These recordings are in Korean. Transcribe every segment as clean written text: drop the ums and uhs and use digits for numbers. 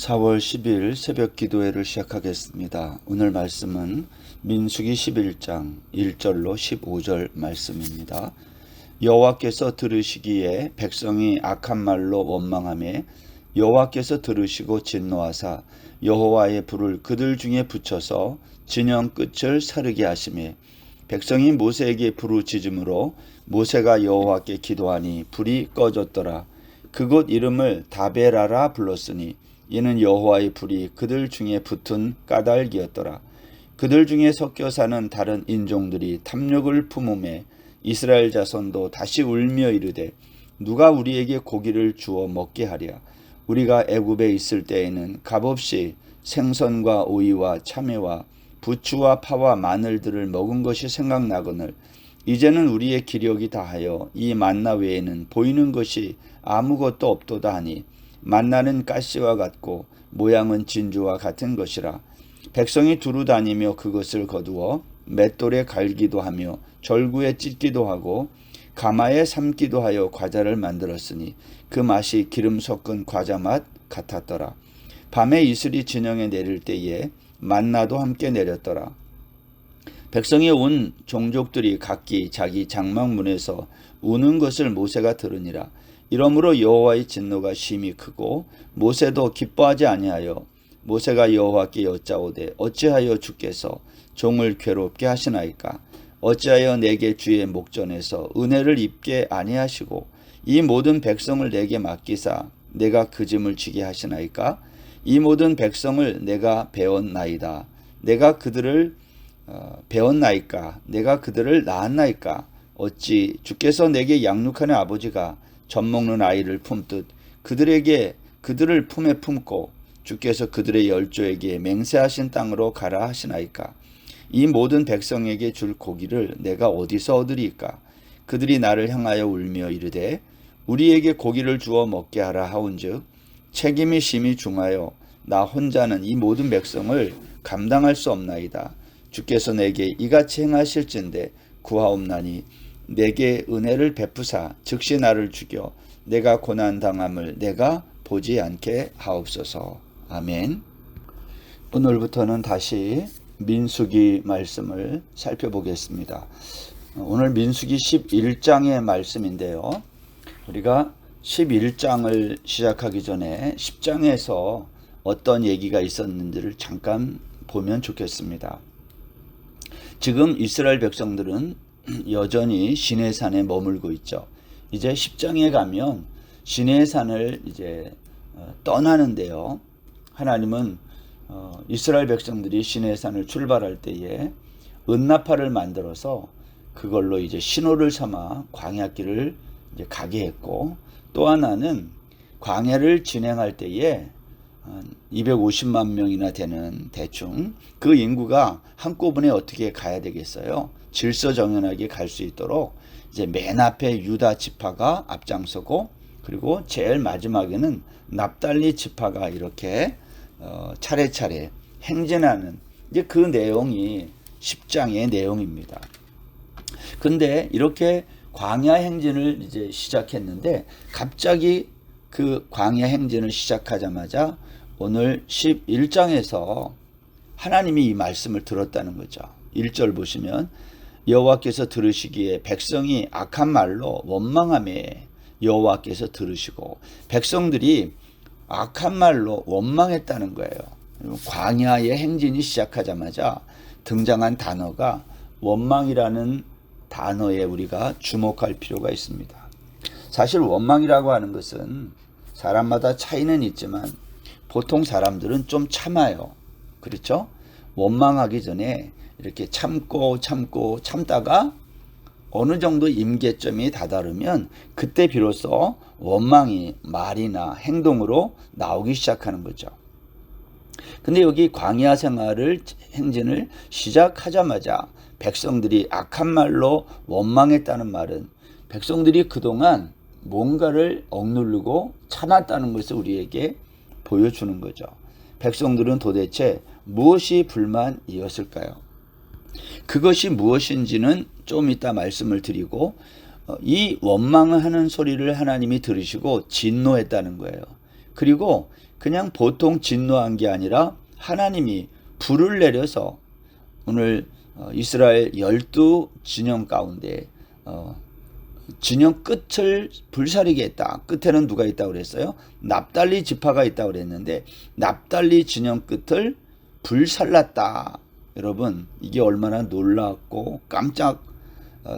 4월 10일 새벽 기도회를 시작하겠습니다. 오늘 말씀은 민수기 11장 1절로 15절 말씀입니다. 여호와께서 들으시기에 백성이 악한 말로 원망하매 여호와께서 들으시고 진노하사 여호와의 불을 그들 중에 붙여서 진영 끝을 사르게 하시매 백성이 모세에게 부르짖음으로 모세가 여호와께 기도하니 불이 꺼졌더라. 그곳 이름을 다베라라 불렀으니 이는 여호와의 불이 그들 중에 붙은 까닭이었더라. 그들 중에 섞여 사는 다른 인종들이 탐욕을 품음에 이스라엘 자손도 다시 울며 이르되 누가 우리에게 고기를 주어 먹게 하랴. 우리가 애굽에 있을 때에는 값없이 생선과 오이와 참외와 부추와 파와 마늘들을 먹은 것이 생각나거늘 이제는 우리의 기력이 다하여 이 만나 외에는 보이는 것이 아무것도 없도다 하니 만나는 가시와 같고 모양은 진주와 같은 것이라. 백성이 두루 다니며 그것을 거두어 맷돌에 갈기도 하며 절구에 찢기도 하고 가마에 삶기도 하여 과자를 만들었으니 그 맛이 기름 섞은 과자 맛 같았더라. 밤에 이슬이 진영에 내릴 때에 만나도 함께 내렸더라. 백성이 온 종족들이 각기 자기 장막문에서 우는 것을 모세가 들으니라. 이러므로 여호와의 진노가 심히 크고 모세도 기뻐하지 아니하여 모세가 여호와께 여짜오되 어찌하여 주께서 종을 괴롭게 하시나이까. 어찌하여 내게 주의 목전에서 은혜를 입게 아니하시고 이 모든 백성을 내게 맡기사 내가 그 짐을 지게 하시나이까. 이 모든 백성을 내가 배웠나이다. 내가 그들을 배웠나이까. 내가 그들을 낳았나이까. 어찌 주께서 내게 양육하는 아버지가 젖 먹는 아이를 품듯 그들을 품에 품고 주께서 그들의 열조에게 맹세하신 땅으로 가라 하시나이까. 이 모든 백성에게 줄 고기를 내가 어디서 얻으리까. 그들이 나를 향하여 울며 이르되 우리에게 고기를 주어 먹게 하라 하온즉 책임이 심히 중하여 나 혼자는 이 모든 백성을 감당할 수 없나이다. 주께서 내게 이같이 행하실진대 구하옵나니 내게 은혜를 베푸사 즉시 나를 죽여 내가 고난당함을 내가 보지 않게 하옵소서. 아멘. 오늘부터는 다시 민수기 말씀을 살펴보겠습니다. 오늘 민수기 11장의 말씀인데요. 우리가 11장을 시작하기 전에 10장에서 어떤 얘기가 있었는지를 잠깐 보면 좋겠습니다. 지금 이스라엘 백성들은 여전히 시내산에 머물고 있죠. 이제 10장에 가면 시내산을 이제 떠나는데요. 하나님은 이스라엘 백성들이 시내산을 출발할 때에 은나팔을 만들어서 그걸로 이제 신호를 삼아 광야길을 이제 가게 했고, 또 하나는 광야를 진행할 때에 250만 명이나 되는 대충 그 인구가 한꺼번에 어떻게 가야 되겠어요? 질서정연하게 갈 수 있도록 이제 맨 앞에 유다 지파가 앞장서고, 그리고 제일 마지막에는 납달리 지파가 이렇게 차례차례 행진하는 이제 그 내용이 10장의 내용입니다. 근데 이렇게 광야 행진을 이제 시작했는데 갑자기 그 광야 행진을 시작하자마자 오늘 11장에서 하나님이 이 말씀을 들었다는 거죠. 1절 보시면 여호와께서 들으시기에 백성이 악한 말로 원망하매 여호와께서 들으시고, 백성들이 악한 말로 원망했다는 거예요. 광야의 행진이 시작하자마자 등장한 단어가 원망이라는 단어에 우리가 주목할 필요가 있습니다. 사실 원망이라고 하는 것은 사람마다 차이는 있지만 보통 사람들은 좀 참아요. 그렇죠? 원망하기 전에 이렇게 참다가 어느 정도 임계점이 다다르면 그때 비로소 원망이 말이나 행동으로 나오기 시작하는 거죠. 근데 여기 광야 생활을 행진을 시작하자마자 백성들이 악한 말로 원망했다는 말은 백성들이 그동안 뭔가를 억누르고 참았다는 것을 우리에게 보여주는 거죠. 백성들은 도대체 무엇이 불만이었을까요? 그것이 무엇인지는 좀 이따 말씀을 드리고, 이 원망하는 소리를 하나님이 들으시고 진노했다는 거예요. 그리고 그냥 보통 진노한 게 아니라 하나님이 불을 내려서 오늘 이스라엘 12진영 가운데 진영 끝을 불사르게 했다. 끝에는 누가 있다고 그랬어요? 납달리 지파가 있다고 그랬는데 납달리 진영 끝을 불살랐다. 여러분, 이게 얼마나 놀랍고 깜짝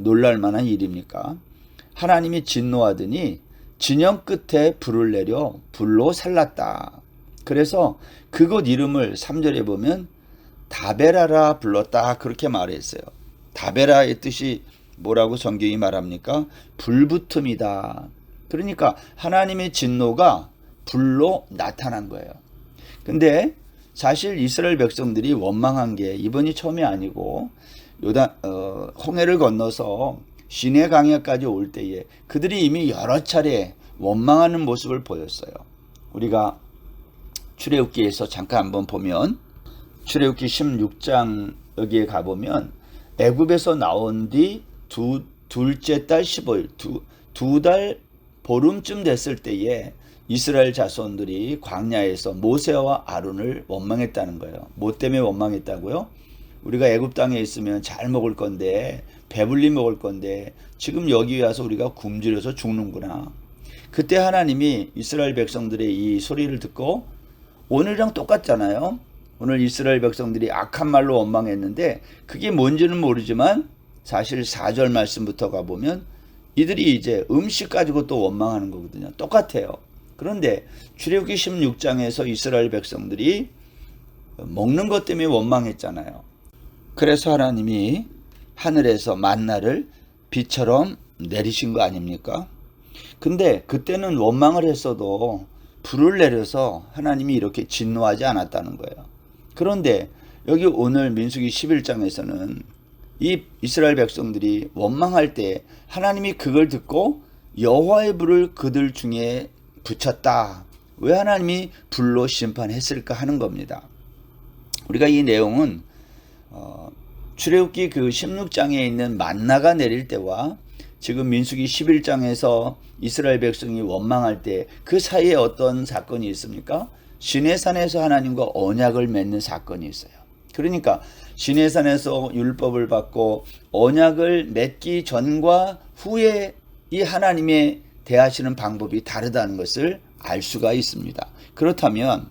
놀랄 만한 일입니까? 하나님이 진노하더니 진영 끝에 불을 내려 불로 살랐다. 그래서 그곳 이름을 3절에 보면 다베라라 불렀다, 그렇게 말했어요. 다베라의 뜻이 뭐라고 성경이 말합니까? 불붙음이다. 그러니까 하나님의 진노가 불로 나타난 거예요. 근데 사실 이스라엘 백성들이 원망한 게 이번이 처음이 아니고 홍해를 건너서 시내 강야까지 올 때에 그들이 이미 여러 차례 원망하는 모습을 보였어요. 우리가 출애굽기에서 잠깐 한번 보면 출애굽기 16장 여기에 가보면 애굽에서 나온 뒤 둘째 달 15일 두 달 보름쯤 됐을 때에 이스라엘 자손들이 광야에서 모세와 아론을 원망했다는 거예요. 뭐 때문에 원망했다고요? 우리가 애굽 땅에 있으면 잘 먹을 건데, 배불리 먹을 건데 지금 여기 와서 우리가 굶주려서 죽는구나. 그때 하나님이 이스라엘 백성들의 이 소리를 듣고 오늘이랑 똑같잖아요. 오늘 이스라엘 백성들이 악한 말로 원망했는데 그게 뭔지는 모르지만 사실 4절 말씀부터 가보면 이들이 이제 음식 가지고 또 원망하는 거거든요. 똑같아요. 그런데 출애굽기 16장에서 이스라엘 백성들이 먹는 것 때문에 원망했잖아요. 그래서 하나님이 하늘에서 만나를 비처럼 내리신 거 아닙니까? 근데 그때는 원망을 했어도 불을 내려서 하나님이 이렇게 진노하지 않았다는 거예요. 그런데 여기 오늘 민수기 11장에서는 이 이스라엘 백성들이 원망할 때 하나님이 그걸 듣고 여호와의 불을 그들 중에 붙였다. 왜 하나님이 불로 심판했을까 하는 겁니다. 우리가 이 내용은 출애굽기 그 16장에 있는 만나가 내릴 때와 지금 민수기 11장에서 이스라엘 백성이 원망할 때 그 사이에 어떤 사건이 있습니까? 시내산에서 하나님과 언약을 맺는 사건이 있어요. 그러니까 시내산에서 율법을 받고 언약을 맺기 전과 후에 이 하나님의 대하시는 방법이 다르다는 것을 알 수가 있습니다. 그렇다면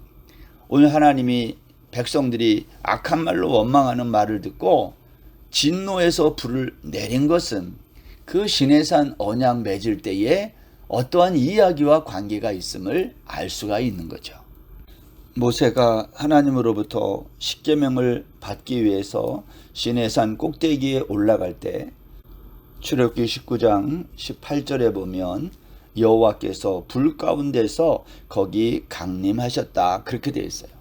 오늘 하나님이 백성들이 악한 말로 원망하는 말을 듣고 진노에서 불을 내린 것은 그 시내산 언약 맺을 때에 어떠한 이야기와 관계가 있음을 알 수가 있는 거죠. 모세가 하나님으로부터 십계명을 받기 위해서 시내산 꼭대기에 올라갈 때 출애굽기 19장 18절에 보면 여호와께서 불 가운데서 거기 강림하셨다, 그렇게 되어 있어요.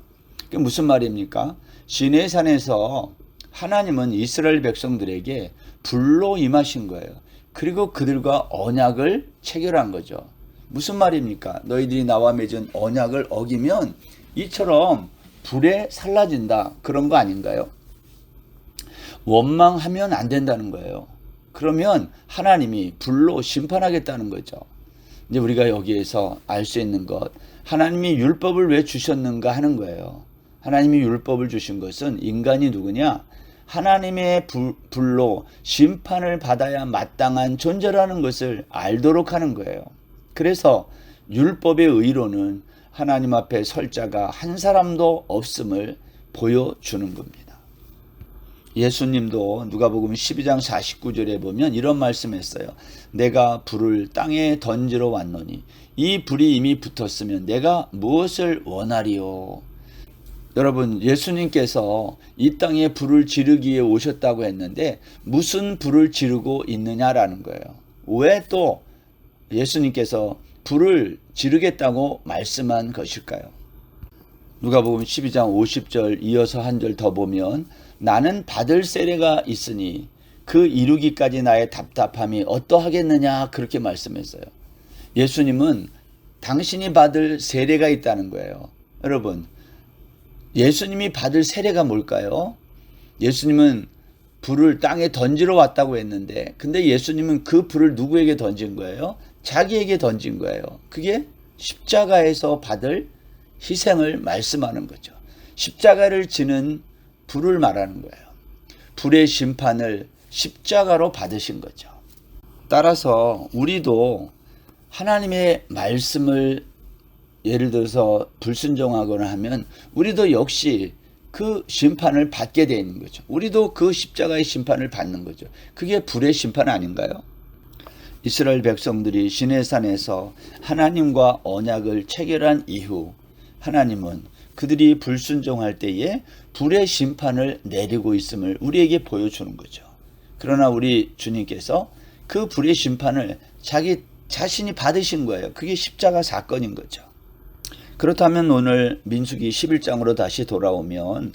그게 무슨 말입니까? 시내산에서 하나님은 이스라엘 백성들에게 불로 임하신 거예요. 그리고 그들과 언약을 체결한 거죠. 무슨 말입니까? 너희들이 나와 맺은 언약을 어기면 이처럼 불에 살라진다, 그런 거 아닌가요? 원망하면 안 된다는 거예요. 그러면 하나님이 불로 심판하겠다는 거죠. 이제 우리가 여기에서 알 수 있는 것, 하나님이 율법을 왜 주셨는가 하는 거예요. 하나님이 율법을 주신 것은 인간이 누구냐? 하나님의 불로 심판을 받아야 마땅한 존재라는 것을 알도록 하는 거예요. 그래서 율법의 의로는 하나님 앞에 설 자가 한 사람도 없음을 보여주는 겁니다. 예수님도 누가복음 12장 49절에 보면 이런 말씀했어요. 내가 불을 땅에 던지러 왔노니 이 불이 이미 붙었으면 내가 무엇을 원하리요. 여러분, 예수님께서 이 땅에 불을 지르기 위해 오셨다고 했는데 무슨 불을 지르고 있느냐라는 거예요. 왜 또 예수님께서 불을 지르겠다고 말씀한 것일까요? 누가복음 12장 50절 이어서 한 절 더 보면 나는 받을 세례가 있으니 그 이루기까지 나의 답답함이 어떠하겠느냐, 그렇게 말씀했어요. 예수님은 당신이 받을 세례가 있다는 거예요. 여러분, 예수님이 받을 세례가 뭘까요? 예수님은 불을 땅에 던지러 왔다고 했는데 근데 예수님은 그 불을 누구에게 던진 거예요? 자기에게 던진 거예요. 그게 십자가에서 받을 희생을 말씀하는 거죠. 십자가를 지는 불을 말하는 거예요. 불의 심판을 십자가로 받으신 거죠. 따라서 우리도 하나님의 말씀을 예를 들어서 불순종하거나 하면 우리도 역시 그 심판을 받게 되는 거죠. 우리도 그 십자가의 심판을 받는 거죠. 그게 불의 심판 아닌가요? 이스라엘 백성들이 시내산에서 하나님과 언약을 체결한 이후 하나님은 그들이 불순종할 때에 불의 심판을 내리고 있음을 우리에게 보여주는 거죠. 그러나 우리 주님께서 그 불의 심판을 자기 자신이 받으신 거예요. 그게 십자가 사건인 거죠. 그렇다면 오늘 민수기 11장으로 다시 돌아오면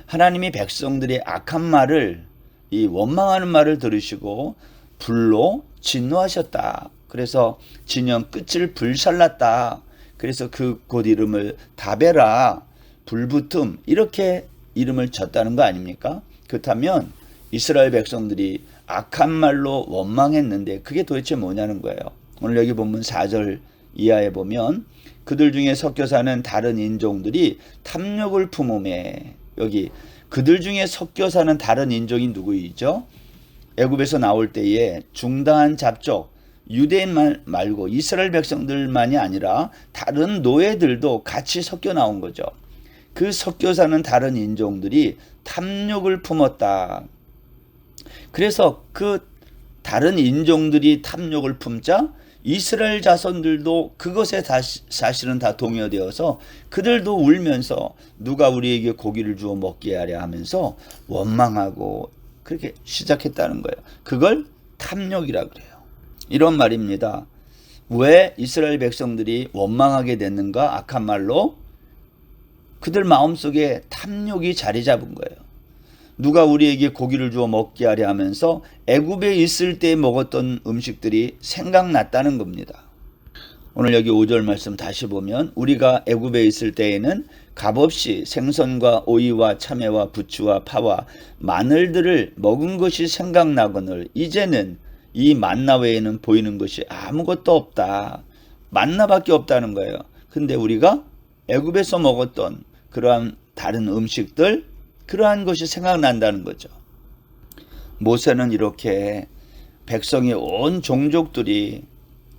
하나님이 백성들의 악한 말을, 이 원망하는 말을 들으시고 불로 진노하셨다. 그래서 진영 끝을 불살랐다. 그래서 그 곳 이름을 다베라, 불붙음, 이렇게 이름을 졌다는 거 아닙니까? 그렇다면 이스라엘 백성들이 악한 말로 원망했는데 그게 도대체 뭐냐는 거예요. 오늘 여기 보면 4절 이하에 보면 그들 중에 섞여 사는 다른 인종들이 탐욕을 품음에, 여기 그들 중에 섞여 사는 다른 인종이 누구이죠? 애굽에서 나올 때에 중다한 잡족, 유대인 말고 이스라엘 백성들만이 아니라 다른 노예들도 같이 섞여 나온 거죠. 그 섞여 사는 다른 인종들이 탐욕을 품었다. 그래서 그 다른 인종들이 탐욕을 품자 이스라엘 자손들도 그것에 사실은 다 동요되어서 그들도 울면서 누가 우리에게 고기를 주어 먹게 하랴 하면서 원망하고 그렇게 시작했다는 거예요. 그걸 탐욕이라 그래요. 이런 말입니다. 왜 이스라엘 백성들이 원망하게 됐는가? 악한 말로 그들 마음속에 탐욕이 자리 잡은 거예요. 누가 우리에게 고기를 주어 먹게 하려 하면서 애굽에 있을 때 먹었던 음식들이 생각났다는 겁니다. 오늘 여기 5절 말씀 다시 보면 우리가 애굽에 있을 때에는 값없이 생선과 오이와 참외와 부추와 파와 마늘들을 먹은 것이 생각나거늘 이제는 이 만나 외에는 보이는 것이 아무것도 없다. 만나밖에 없다는 거예요. 근데 우리가 애굽에서 먹었던 그러한 다른 음식들, 그러한 것이 생각난다는 거죠. 모세는 이렇게 백성의 온 종족들이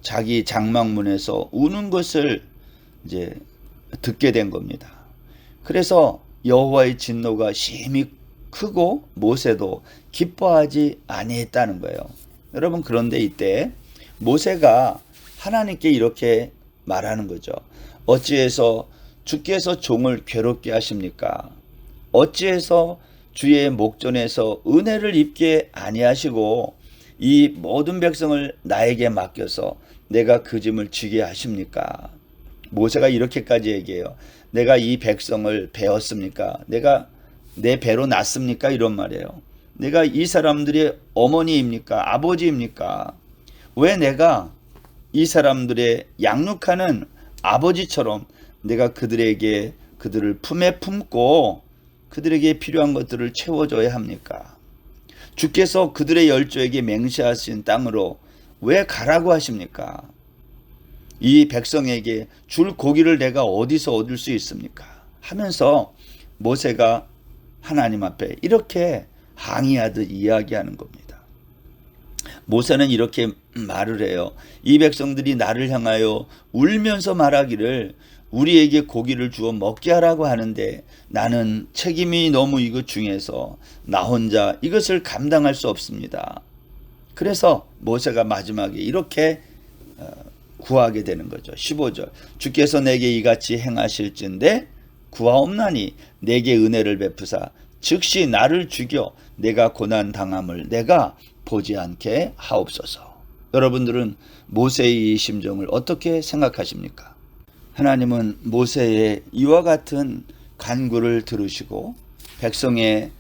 자기 장막문에서 우는 것을 이제 듣게 된 겁니다. 그래서 여호와의 진노가 심히 크고 모세도 기뻐하지 아니했다는 거예요. 여러분, 그런데 이때 모세가 하나님께 이렇게 말하는 거죠. 어찌해서 주께서 종을 괴롭게 하십니까? 어찌해서 주의 목전에서 은혜를 입게 아니하시고 이 모든 백성을 나에게 맡겨서 내가 그 짐을 지게 하십니까? 모세가 이렇게까지 얘기해요. 내가 이 백성을 배웠습니까? 내가 내 배로 낳습니까? 이런 말이에요. 내가 이 사람들의 어머니입니까? 아버지입니까? 왜 내가 이 사람들의 양육하는 아버지처럼 내가 그들에게 그들을 품에 품고 그들에게 필요한 것들을 채워줘야 합니까? 주께서 그들의 열조에게 맹세하신 땅으로 왜 가라고 하십니까? 이 백성에게 줄 고기를 내가 어디서 얻을 수 있습니까? 하면서 모세가 하나님 앞에 이렇게 항의하듯 이야기하는 겁니다. 모세는 이렇게 말을 해요. 이 백성들이 나를 향하여 울면서 말하기를 우리에게 고기를 주어 먹게 하라고 하는데 나는 책임이 너무 이것 중에서 나 혼자 이것을 감당할 수 없습니다. 그래서 모세가 마지막에 이렇게 구하게 되는 거죠. 15절 주께서 내게 이같이 행하실진대 구하옵나니 내게 은혜를 베푸사 즉시 나를 죽여 내가 고난 당함을 내가 보지 않게 하옵소서. 여러분들은 모세의 이 심정을 어떻게 생각하십니까? 하나님은 모세의 이와 같은 간구를 들으시고 백성의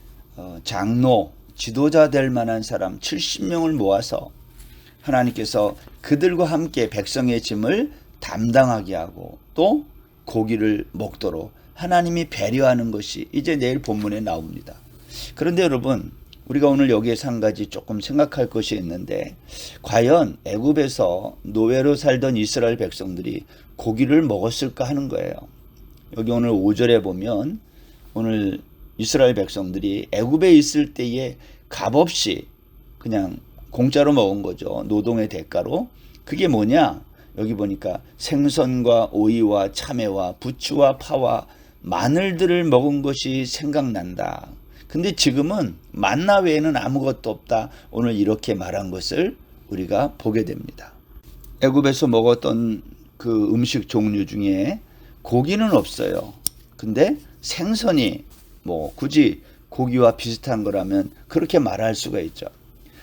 장로, 지도자 될 만한 사람 70명을 모아서 하나님께서 그들과 함께 백성의 짐을 담당하게 하고 또 고기를 먹도록 하나님이 배려하는 것이 이제 내일 본문에 나옵니다. 그런데 여러분, 우리가 오늘 여기에서 한 가지 조금 생각할 것이 있는데, 과연 애굽에서 노예로 살던 이스라엘 백성들이 고기를 먹었을까 하는 거예요. 여기 오늘 5절에 보면 오늘 이스라엘 백성들이 애굽에 있을 때에 값없이 그냥 공짜로 먹은 거죠. 노동의 대가로. 그게 뭐냐? 여기 보니까 생선과 오이와 참외와 부추와 파와 마늘들을 먹은 것이 생각난다. 근데 지금은 만나 외에는 아무것도 없다. 오늘 이렇게 말한 것을 우리가 보게 됩니다. 애굽에서 먹었던 그 음식 종류 중에 고기는 없어요. 근데 생선이 뭐 굳이 고기와 비슷한 거라면 그렇게 말할 수가 있죠.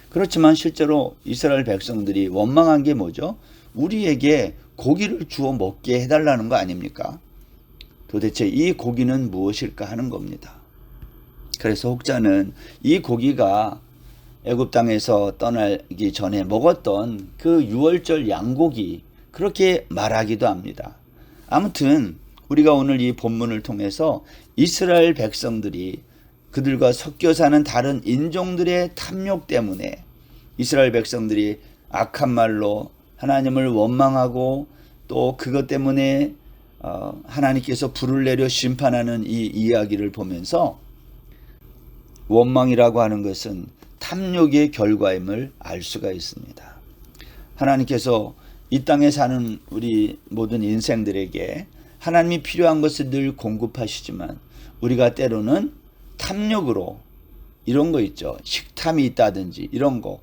그렇지만 실제로 이스라엘 백성들이 원망한 게 뭐죠? 우리에게 고기를 주워 먹게 해달라는 거 아닙니까? 도대체 이 고기는 무엇일까 하는 겁니다. 그래서 혹자는 이 고기가 애굽 땅에서 떠나기 전에 먹었던 그 유월절 양고기, 그렇게 말하기도 합니다. 아무튼 우리가 오늘 이 본문을 통해서 이스라엘 백성들이 그들과 섞여 사는 다른 인종들의 탐욕 때문에 이스라엘 백성들이 악한 말로 하나님을 원망하고 또 그것 때문에 하나님께서 불을 내려 심판하는 이 이야기를 보면서 원망이라고 하는 것은 탐욕의 결과임을 알 수가 있습니다. 하나님께서 이 땅에 사는 우리 모든 인생들에게 하나님이 필요한 것을 늘 공급하시지만 우리가 때로는 탐욕으로 이런 거 있죠. 식탐이 있다든지 이런 거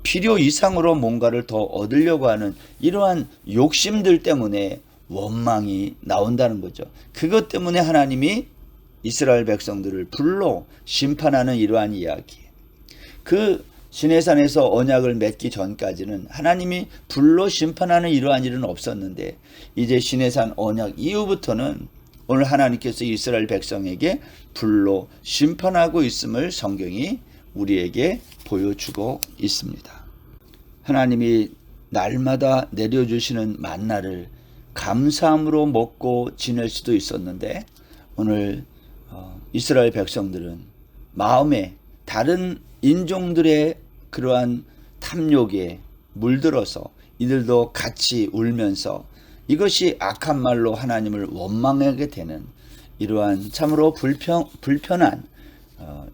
필요 이상으로 뭔가를 더 얻으려고 하는 이러한 욕심들 때문에 원망이 나온다는 거죠. 그것 때문에 하나님이 이스라엘 백성들을 불로 심판하는 이러한 이야기. 그 시내산에서 언약을 맺기 전까지는 하나님이 불로 심판하는 이러한 일은 없었는데 이제 시내산 언약 이후부터는 오늘 하나님께서 이스라엘 백성에게 불로 심판하고 있음을 성경이 우리에게 보여주고 있습니다. 하나님이 날마다 내려주시는 만나를 감사함으로 먹고 지낼 수도 있었는데 오늘 이스라엘 백성들은 마음에 다른 인종들의 그러한 탐욕에 물들어서 이들도 같이 울면서 이것이 악한 말로 하나님을 원망하게 되는 이러한 참으로 불편한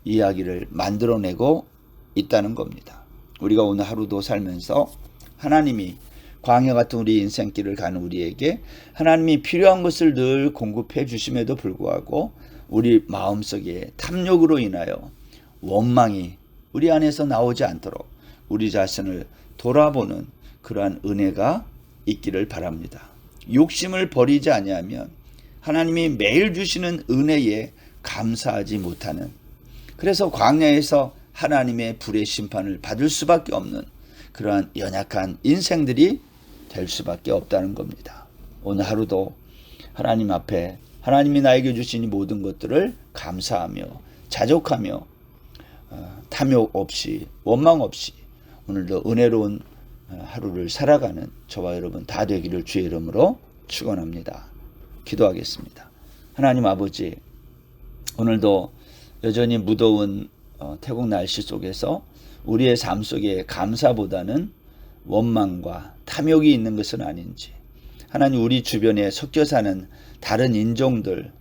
이야기를 만들어내고 있다는 겁니다. 우리가 오늘 하루도 살면서 하나님이 광야 같은 우리 인생길을 가는 우리에게 하나님이 필요한 것을 늘 공급해 주심에도 불구하고 우리 마음속에 탐욕으로 인하여 원망이 우리 안에서 나오지 않도록 우리 자신을 돌아보는 그러한 은혜가 있기를 바랍니다. 욕심을 버리지 아니하면 하나님이 매일 주시는 은혜에 감사하지 못하는, 그래서 광야에서 하나님의 불의 심판을 받을 수밖에 없는 그러한 연약한 인생들이 될 수밖에 없다는 겁니다. 오늘 하루도 하나님 앞에 하나님이 나에게 주신 이 모든 것들을 감사하며 자족하며 탐욕 없이 원망 없이 오늘도 은혜로운 하루를 살아가는 저와 여러분 다 되기를 주의 이름으로 축원합니다. 기도하겠습니다. 하나님 아버지, 오늘도 여전히 무더운 태국 날씨 속에서 우리의 삶 속에 감사보다는 원망과 탐욕이 있는 것은 아닌지, 하나님 우리 주변에 섞여 사는 다른 인종들,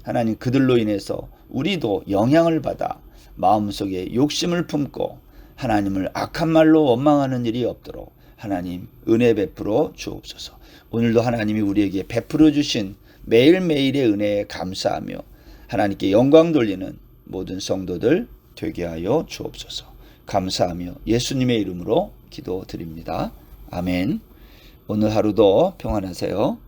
하나님 그들로 인해서 우리도 영향을 받아 마음속에 욕심을 품고 하나님을 악한 말로 원망하는 일이 없도록 하나님 은혜 베풀어 주옵소서. 오늘도 하나님이 우리에게 베풀어 주신 매일매일의 은혜에 감사하며 하나님께 영광 돌리는 모든 성도들 되게 하여 주옵소서. 감사하며 예수님의 이름으로 기도드립니다. 아멘. 오늘 하루도 평안하세요.